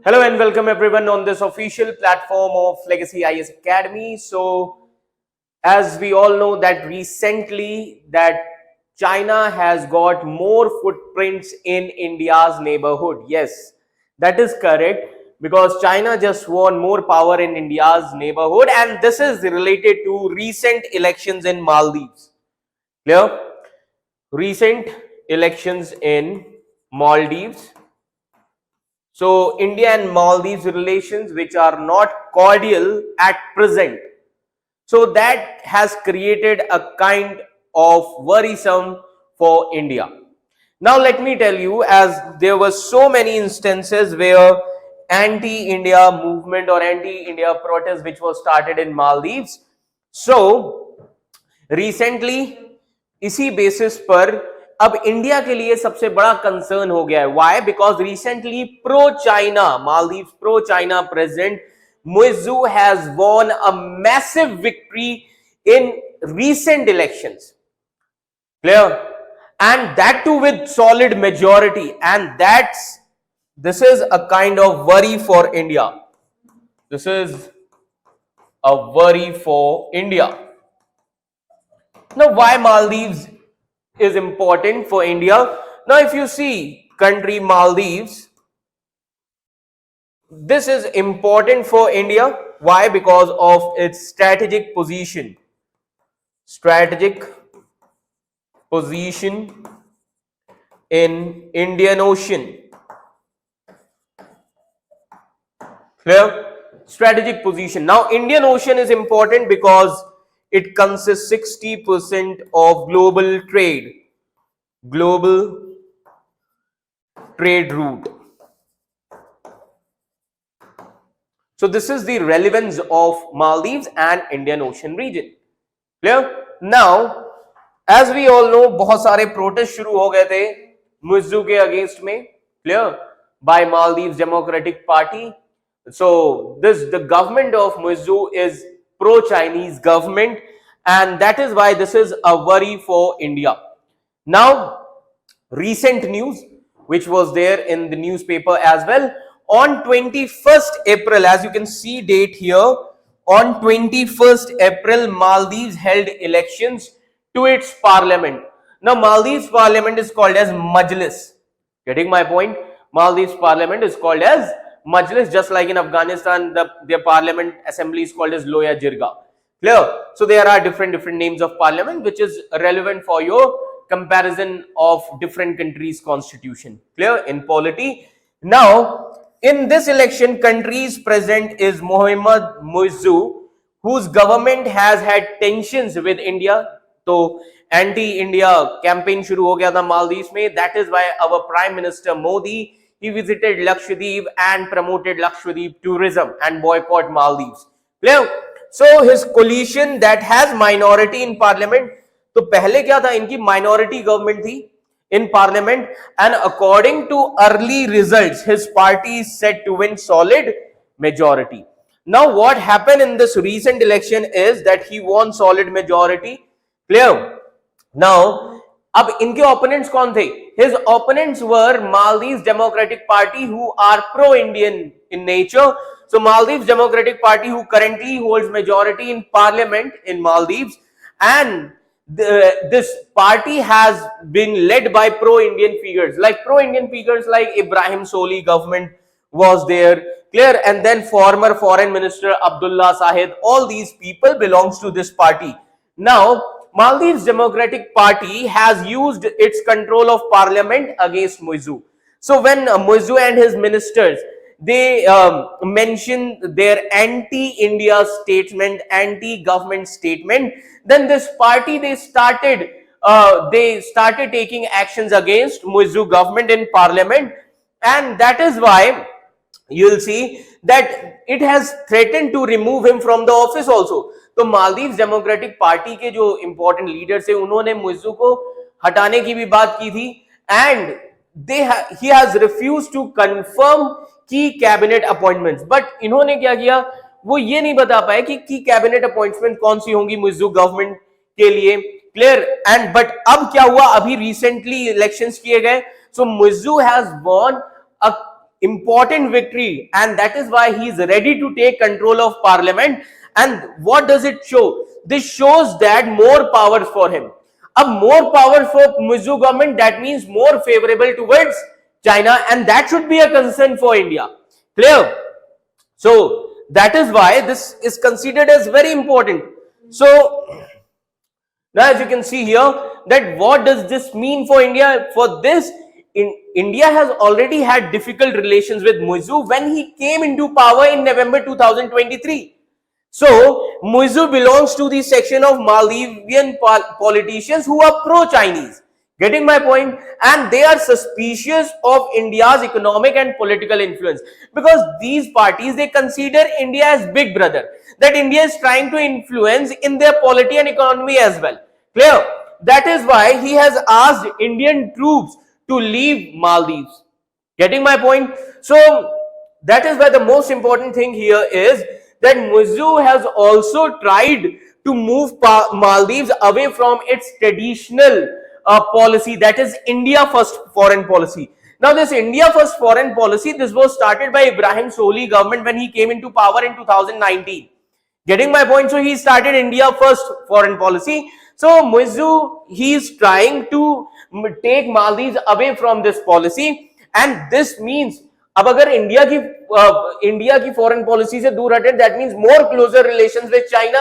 Hello and welcome everyone on this official platform of Legacy IS Academy. So, as we all know that recently that China has got more footprints in India's neighborhood. Yes, that is correct because China just won more power in India's neighborhood, and this is related to recent elections in Maldives. Clear? Recent elections in Maldives. So India and Maldives relations, which are not cordial at present, so that has created a kind of worrisome for India. Now let me tell you, as there were so many instances where anti-India movement or anti-India protest which was started in Maldives. So recently इसी basis पर अब India के लिए सबसे बड़ा concern हो गया है. Why? Because recently pro China Maldives pro China president Muizzu has won a massive victory in recent elections. Clear? And that too with solid majority. And this is a kind of worry for India. This is a worry for India. Now, why Maldives is important for India? Now, if you see country Maldives, this is important for India. Why? Because of its strategic position. Strategic position in Indian Ocean. Clear? Strategic position. Now, Indian Ocean is important because it consists 60% of global trade route. So this is the relevance of Maldives and Indian Ocean region. Clear? Now, as we all know, बहुत सारे protest शुरू हो गए थे मुइज्जू के against में. Clear? By Maldives Democratic Party. So the government of Muizzu is pro-Chinese government, and that is why this is a worry for India. Now, recent news which was there in the newspaper as well, on 21st April, as you can see date here, on 21st April, Maldives held elections to its parliament. Now, Maldives parliament is called as Majlis. Getting my point? Maldives parliament is called as Majlis, just like in Afghanistan, their parliament assembly is called as Loya Jirga. Clear? So there are different names of parliament, which is relevant for your comparison of different countries' constitution. Clear? In polity. Now, in this election, country's president is Mohammad Muizzu, whose government has had tensions with India. So anti-India campaign शुरू हो गया था Maldives में. That is why our Prime Minister Modi, he visited Lakshadweep and promoted Lakshadweep tourism and boycott Maldives. Clear? So his coalition that has minority in parliament. तो पहले क्या था? इनकी minority government थी in parliament, and according to early results, his party is set to win solid majority. Now, what happened in this recent election is that he won solid majority. Clear? Now, अब इनके opponents कौन थे? His opponents were Maldives Democratic Party, who are pro-Indian in nature. So Maldives Democratic Party, who currently holds majority in parliament in Maldives, and this party has been led by pro-Indian figures like Ibrahim Soli government was there. Clear? And then former foreign minister Abdullah Sahid. All these people belongs to this party. Now, Maldives Democratic Party has used its control of parliament against Muizzu. So when Muizzu and his ministers, they mention their anti-India statement, anti-government statement, then this party they started taking actions against Muizzu government in parliament, and that is why you'll see that it has threatened to remove him from the office also. तो Maldives democratic party के जो important leaders है उन्होंने मुइज्जू को हटाने की भी बात की थी, and he has refused to confirm की कैबिनेट अपॉइंटमेंट्स. बट इन्होंने क्या किया, वो ये नहीं बता पाए कि की कैबिनेट अपॉइंटमेंट कौन सी होंगी मुइज्जू गवर्नमेंट के लिए. क्लियर? एंड बट अब क्या हुआ, अभी रिसेंटली इलेक्शंस किए गए. So Muizzu has won important victory, and that is why he is ready to take control of parliament. And what does it show? This shows that more power for him. A more power for Muizzu government, that means more favorable towards China, and that should be a concern for India. Clear? So that is why this is considered as very important. So now, as you can see here, that what does this mean for India? For this, India has already had difficult relations with Muizzu when he came into power in November 2023. So, Muizzu belongs to the section of Maldivian politicians who are pro-Chinese. Getting my point? And they are suspicious of India's economic and political influence, because these parties, they consider India as big brother, that India is trying to influence in their polity and economy as well. Clear? That is why he has asked Indian troops to leave Maldives. Getting my point? So that is why the most important thing here is that Muizzu has also tried to move Maldives away from its traditional policy, that is India first foreign policy. Now this India first foreign policy, this was started by Ibrahim Soli government when he came into power in 2019. Getting my point? So he started India first foreign policy. So Muizzu, he is trying to take Maldives away from this policy, and this means अब अगर India की foreign policy से दूर हटे, that means more closer relations with China.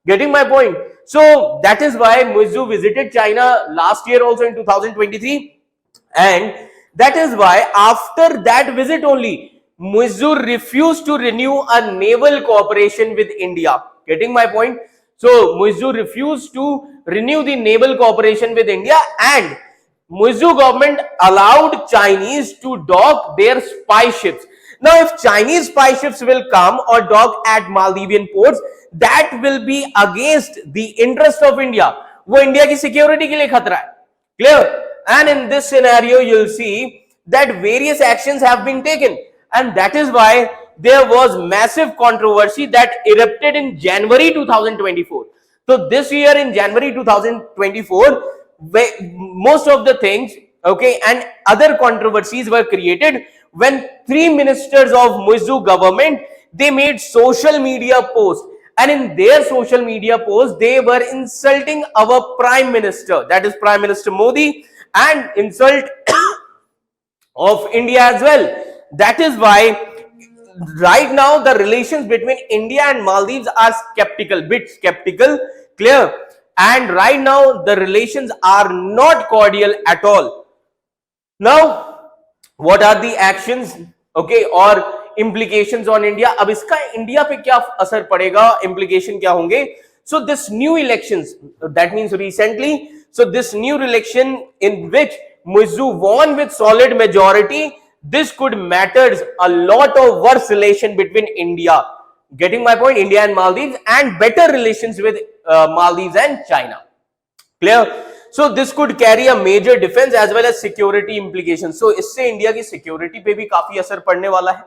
Getting my point? So that is why Muizzu visited China last year also in 2023, and that is why after that visit only Muizzu refused to renew a naval cooperation with India. Getting my point? So Muizzu refused to renew the naval cooperation with India, and Muizzu government allowed Chinese to dock their spy ships. Now, if Chinese spy ships will come or dock at Maldivian ports, that will be against the interest of India. वो India की security के लिए खतरा है. Clear? And in this scenario, you'll see that various actions have been taken, and that is why there was massive controversy that erupted in January 2024. So this year in January 2024, most of the things, okay, and other controversies were created when 3 ministers of Muizzu government, they made social media posts, and in their social media posts they were insulting our prime minister, that is Prime Minister Modi, and insult of India as well. That is why right now the relations between India and Maldives are bit skeptical. Clear? And right now the relations are not cordial at all. Now what are the actions, okay, or implications on India? अब इसका India पे क्या असर पड़ेगा, implication क्या होंगे? So this new elections, that means recently, so this new election in which Muizzu won with solid majority, this could matters a lot of worse relation between India, getting my point, India and Maldives, and better relations with Maldives and China. Clear? So this could carry a major defense as well as security implications. So इससे India की security पे भी काफी असर पड़ने वाला है.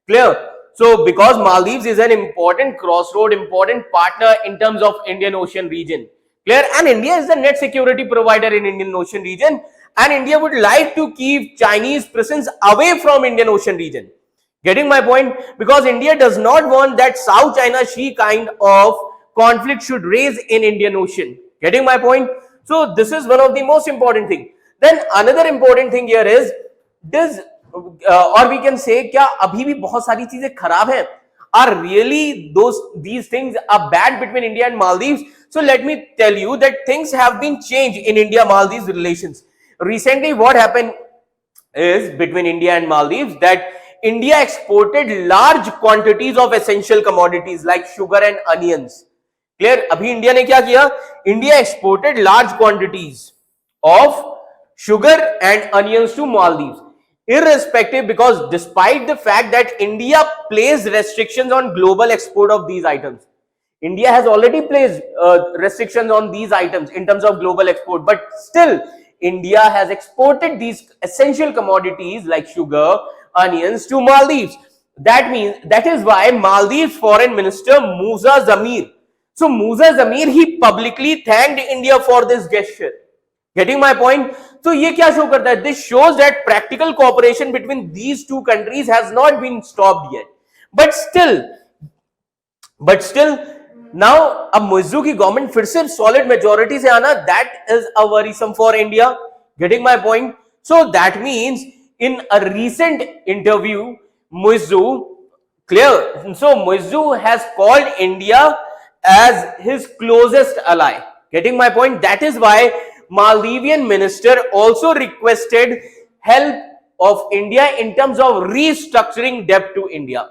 Clear? So because Maldives is an important crossroad, important partner in terms of Indian Ocean region. Clear? And India is the net security provider in Indian Ocean region, and India would like to keep Chinese presence away from Indian Ocean region. Getting my point? Because India does not want that South China Sea kind of conflict should raise in Indian Ocean. Getting my point? So this is one of the most important thing. Then another important thing here is this, or we can say क्या अभी भी बहुत सारी चीजें खराब हैं? Are really these things are bad between India and Maldives? So let me tell you that things have been changed in India-Maldives relations. Recently, what happened is between India and Maldives that India exported large quantities of essential commodities like sugar and onions. Clear? अभी India ने क्या किया? India exported large quantities of sugar and onions to Maldives. Irrespective, because despite the fact that India placed restrictions on global export of these items, India has already placed restrictions on these items in terms of global export, but still India has exported these essential commodities like sugar, onions to Maldives. That is why Maldives Foreign Minister Musa Zamir, so Musa Zamir, he publicly thanked India for this gesture. Getting my point? तो ये क्या show करता है? This shows that practical cooperation between these two countries has not been stopped yet. But still, now अब मुइज्जू की government फिर से solid majority से आना, that is a worrisome for India. Getting my point? So that means in a recent interview, Muizzu, clear? So Muizzu has called India as his closest ally. Getting my point? That is why Maldivian minister also requested help of India in terms of restructuring debt to India.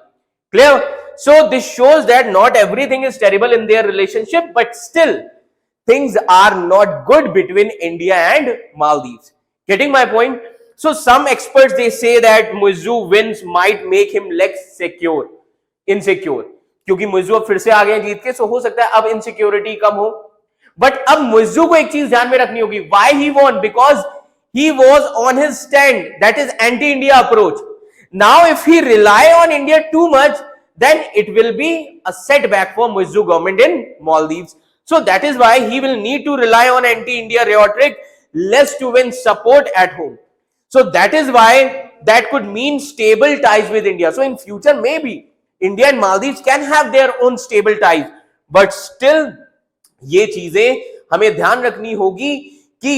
Clear? So this shows that not everything is terrible in their relationship, but still things are not good between India and Maldives. Getting my point? So some experts, they say that Muizzu wins might make him less insecure. क्योंकि मुइज्जू अब फिर से आ गए जीत के, सो हो सकता है अब इनसिक्योरिटी कम हो. बट अब मुइज्जू को एक चीज ध्यान में रखनी होगी, why he won, because he was on his stand, that is anti India approach. Now if he rely on India too much, then it will be a setback for Muizzu government in Maldives. So that is why he will need to rely on anti-India rhetoric less to win support at home. So that is why that could mean stable ties with India. So in future maybe India and Maldives can have their own stable ties, but still ये चीजें हमें ध्यान रखनी होगी कि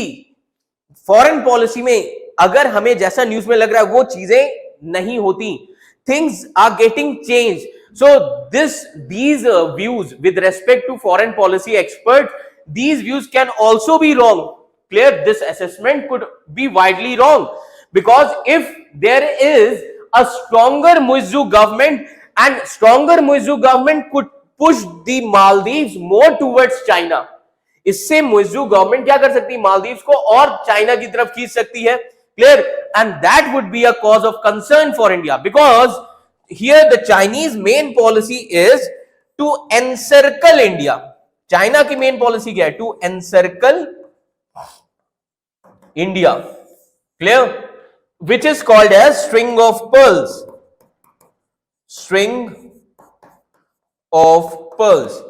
foreign policy में अगर हमें जैसा न्यूज में लग रहा है वो चीजें नहीं होती. Things are getting changed. So these views with respect to foreign policy experts, these views can also be wrong. Clear? This assessment could be widely wrong, because if there is a stronger Muizzu government, and stronger Muizzu government could push the Maldives more towards China. इससे Muizzu government क्या कर सकती है? मालदीव्स को और China की तरफ खींच सकती है. Clear? And that would be a cause of concern for India, because here the Chinese main policy is to encircle India. China की main policy क्या है? To encircle India. Clear? Which is called as string of pearls. String of pearls.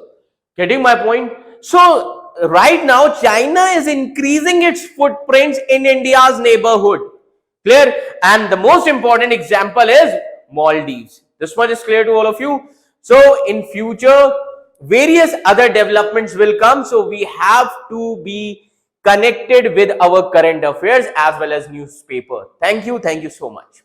Getting my point? So right now China is increasing its footprints in India's neighborhood. Clear? And the most important example is Maldives. This much is clear to all of you. So in future various other developments will come, so we have to be connected with our current affairs as well as newspaper. Thank you so much.